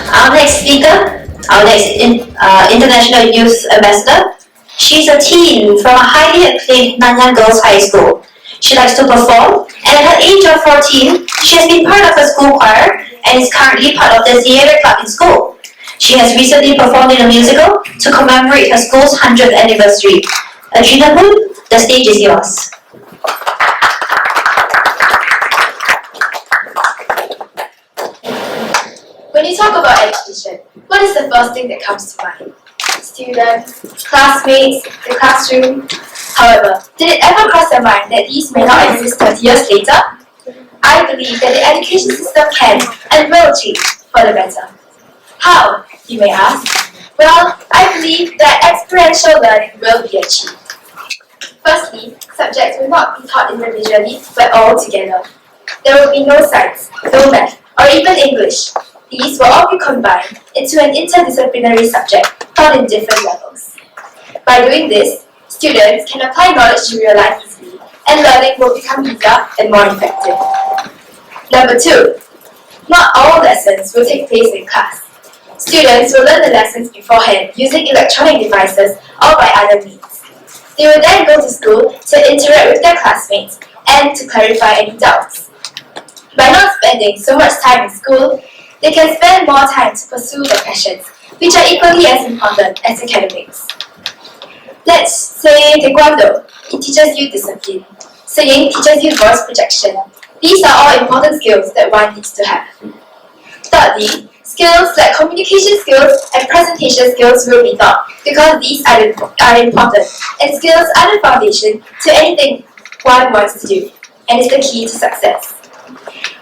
Our next speaker, our next International Youth Ambassador, she's a teen from a highly acclaimed Nanyang Girls High School. She likes to perform, and at her age of 14, she has been part of a school choir and is currently part of the theatre club in school. She has recently performed in a musical to commemorate her school's 100th anniversary. Andrena Phoon, the stage is yours. When you talk about education, what is the first thing that comes to mind? Students, classmates, the classroom. However, did it ever cross your mind that these may not exist 30 years later? I believe that the education system can and will change for the better. How, you may ask? Well, I believe that experiential learning will be achieved. Firstly, subjects will not be taught individually, but all together. There will be no science, no math, or even English. These will all be combined into an interdisciplinary subject taught in different levels. By doing this, students can apply knowledge to real life easily, and learning will become easier and more effective. Number 2, not all lessons will take place in class. Students will learn the lessons beforehand using electronic devices or by other means. They will then go to school to interact with their classmates and to clarify any doubts. By not spending so much time in school, they can spend more time to pursue their passions, which are equally as important as academics. Let's say Taekwondo, it teaches you discipline. Singing teaches you voice projection. These are all important skills that one needs to have. Thirdly, skills like communication skills and presentation skills will be taught because these are important, and skills are the foundation to anything one wants to do, and is the key to success.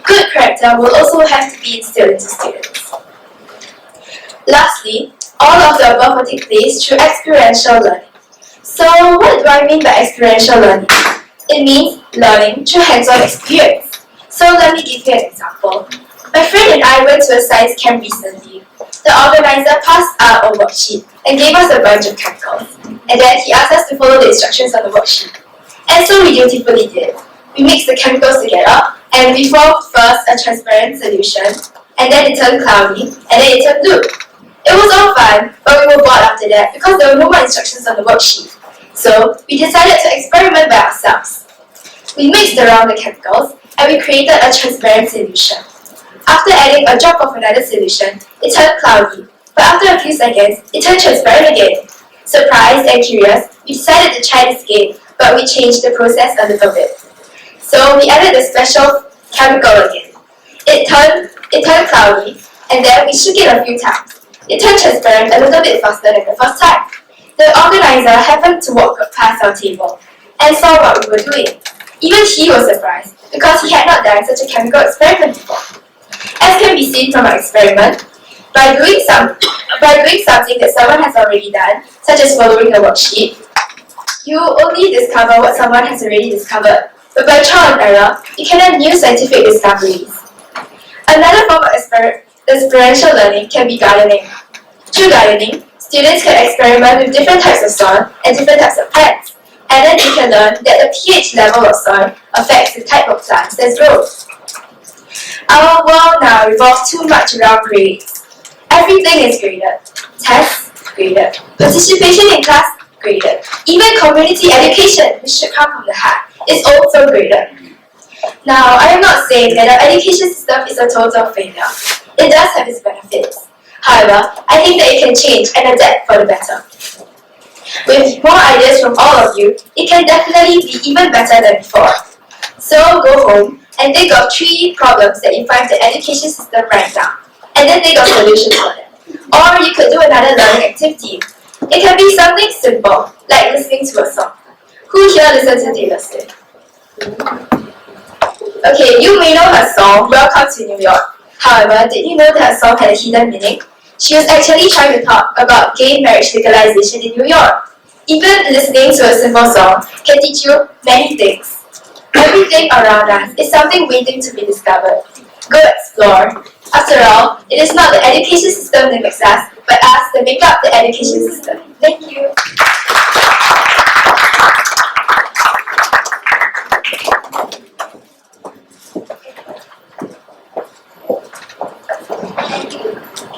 Good character will also have to be instilled into students. Lastly, all of the above will take place through experiential learning. So, what do I mean by experiential learning? It means learning through hands-on experience. So, let me give you an example. My friend and I went to a science camp recently. The organizer passed out a worksheet and gave us a bunch of chemicals. And then he asked us to follow the instructions on the worksheet. And so we dutifully did. We mixed the chemicals together, and we formed first a transparent solution, and then it turned cloudy, and then it turned blue. It was all fun, but we were bored after that because there were no more instructions on the worksheet. So we decided to experiment by ourselves. We mixed around the chemicals, and we created a transparent solution. After adding a drop of another solution, it turned cloudy, but after a few seconds, it turned transparent again. Surprised and curious, we decided to try this again, but we changed the process a little bit. So we added the special chemical again. It turned cloudy, and then we shook it a few times. It turned transparent a little bit faster than the first time. The organizer happened to walk past our table and saw what we were doing. Even he was surprised because he had not done such a chemical experiment before. As can be seen from our experiment, by doing something that someone has already done, such as following a worksheet, you only discover what someone has already discovered. But by trial and error, you can have new scientific discoveries. Another form of experiential learning can be gardening. Through gardening, students can experiment with different types of soil and different types of plants, and then they can learn that the pH level of soil affects the type of plants that grows. Our world now revolves too much around grades. Everything is graded. Tests, graded. Participation in class, graded. Even community education, which should come from the heart, is also graded. Now, I am not saying that our education system is a total failure. It does have its benefits. However, I think that it can change and adapt for the better. With more ideas from all of you, it can definitely be even better than before. So go home and think of 3 problems that you find the education system right now, and then think of solutions for them. Or you could do another learning activity. It can be something simple, like listening to a song. Who here listens to Taylor Swift? Okay, you may know her song, Welcome to New York. However, did you know that her song had a hidden meaning? She was actually trying to talk about gay marriage legalization in New York. Even listening to a simple song can teach you many things. Everything around us is something waiting to be discovered. Go explore. After all, it is not the education system that makes us, but us that make up the education system. Thank you.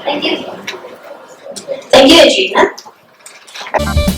Thank Thank you, Andrena.